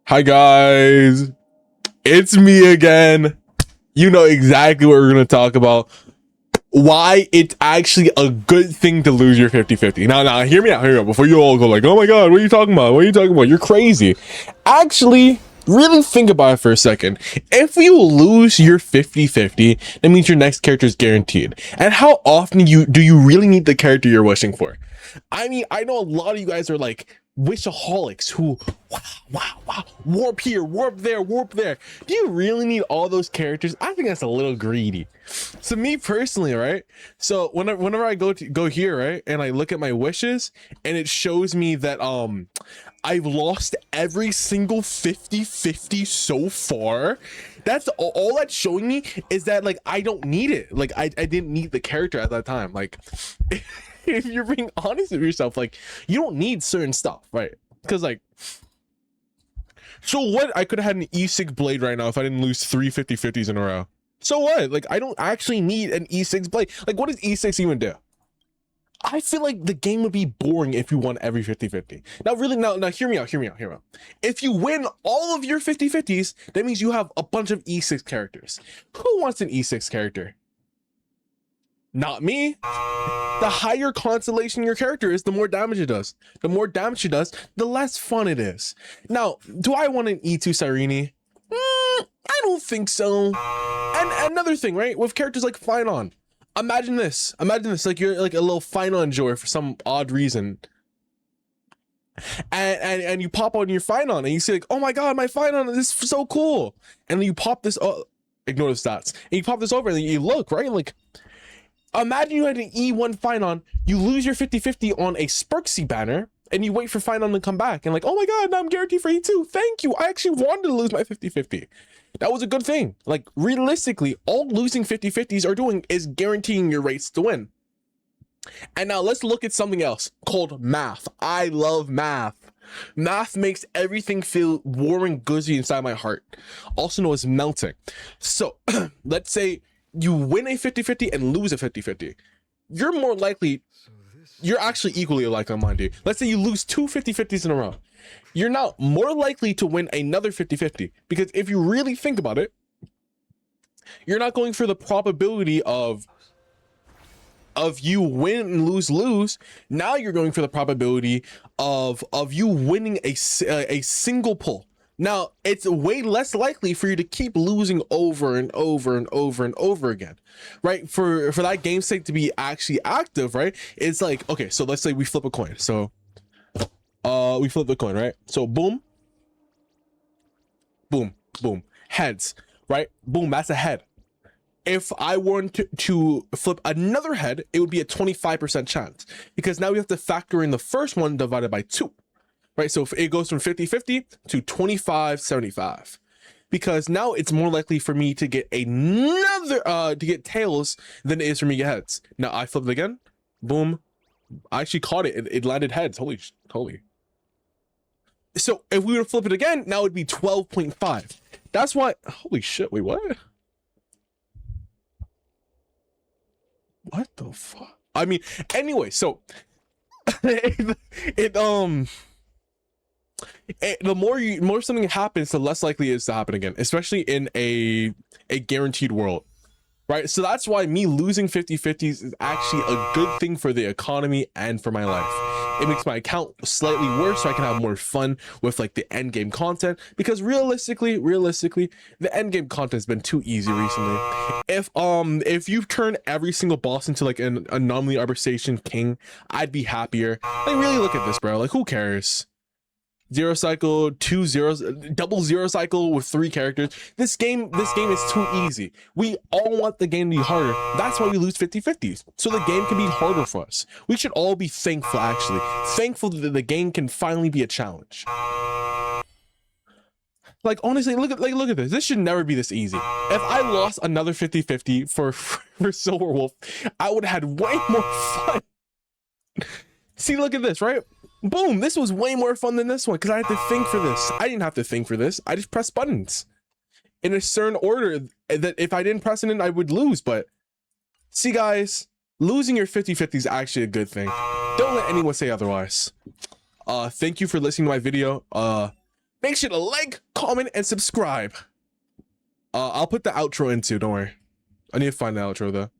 Hi guys, it's me again. You know exactly what we're going to talk about. Why it's actually a good thing to lose your 50-50. Now, hear me out. Before you all go like, oh my God, what are you talking about? What are you talking about? You're crazy. Actually, really think about it for a second. If you lose your 50-50, that means your next character is guaranteed. And how often do you really need the character you're wishing for? I mean, I know a lot of you guys are like wishaholics who wow, warp here, warp there, warp there. Do you really need all those characters? I think that's a little greedy. So me personally, right? So whenever I go here, right, and I look at my wishes, and it shows me that I've lost every single 50-50 so far. That's all that's showing me is that like I don't need it. Like I didn't need the character at that time. Like if you're being honest with yourself, like you don't need certain stuff, right? Because like, so what? I could have had an E6 blade right now if I didn't lose 3 50-50s in a row. So what? Like I don't actually need an E6 blade. Like what does E6 even do? I feel like the game would be boring if you won every 50-50. Now really, now hear me out. If you win all of your 50-50s, that means you have a bunch of E6 characters. Who wants an E6 character? Not me. The higher constellation your character is, the more damage it does. The more damage it does, the less fun it is. Now, do I want an E2 Cyrene? I don't think so. And another thing, right? With characters like Finon, imagine this, like you're like a little Finon enjoyer for some odd reason. And you pop on your Finon and you say like, oh my God, my Finon is so cool. And then you pop this, ignore the stats. And you pop this over and then you look, right? Like, imagine you had an E1 Finon, you lose your 50-50 on a Sparksy banner, and you wait for Finon to come back, and like, oh my God, now I'm guaranteed for E2. Thank you. I actually wanted to lose my 50-50. That was a good thing. Like, realistically, all losing 50-50s are doing is guaranteeing your race to win. And now let's look at something else called math. I love math. Math makes everything feel warm and goozy inside my heart, also known as melting. So let's say you win a 50-50 and lose a 50-50. You're more likely, you're actually equally likely, mind you. Let's say you lose 2 50-50s in a row. You're now more likely to win another 50-50, because if you really think about it, you're not going for the probability of you win and lose. Now you're going for the probability of you winning a single pull. Now it's way less likely for you to keep losing over and over again, right? For that game state to be actually active, right? It's like, okay, so let's say we flip a coin. So we flip the coin, right? So boom, heads, right? Boom, that's a head. If I were to flip another head, it would be a 25% chance, because now we have to factor in the first one divided by 2. Right, so if it goes from 50-50 to 25-75, because now it's more likely for me to get another to get tails than it is for me to get heads. Now I flipped it again, boom, I actually caught it. It landed heads. Holy. So if we were to flip it again, now it'd be 12.5. That's why. Holy shit! Wait, what? What the fuck? I mean, anyway, so the more something happens, the less likely it is to happen again, especially in a guaranteed world, right? So that's why me losing 50-50s is actually a good thing for the economy and for my life. It makes my account slightly worse, so I can have more fun with like the end game content, because realistically the end game content has been too easy recently. If you've turned every single boss into like an anomaly arbitration king, I'd be happier. Like, really look at this, bro. Like, who cares? 0 cycle, 2 zeros, double 0 cycle with 3 characters. This game is too easy. We all want the game to be harder. That's why we lose 50-50s, so the game can be harder for us. We should all be thankful, actually. Thankful that the game can finally be a challenge. Like, honestly, look at this. This should never be this easy. If I lost another 50-50 for Silver Wolf, I would have had way more fun. See, look at this, right? Boom, this was way more fun than this one, because I had to think for this. I didn't have to think for this. I just pressed buttons in a certain order that if I didn't press it in, I would lose. But see, guys, losing your 50-50 is actually a good thing. Don't let anyone say otherwise. Thank you for listening to my video. Make sure to like, comment, and subscribe. I'll put the outro in too, don't worry. I need to find the outro though.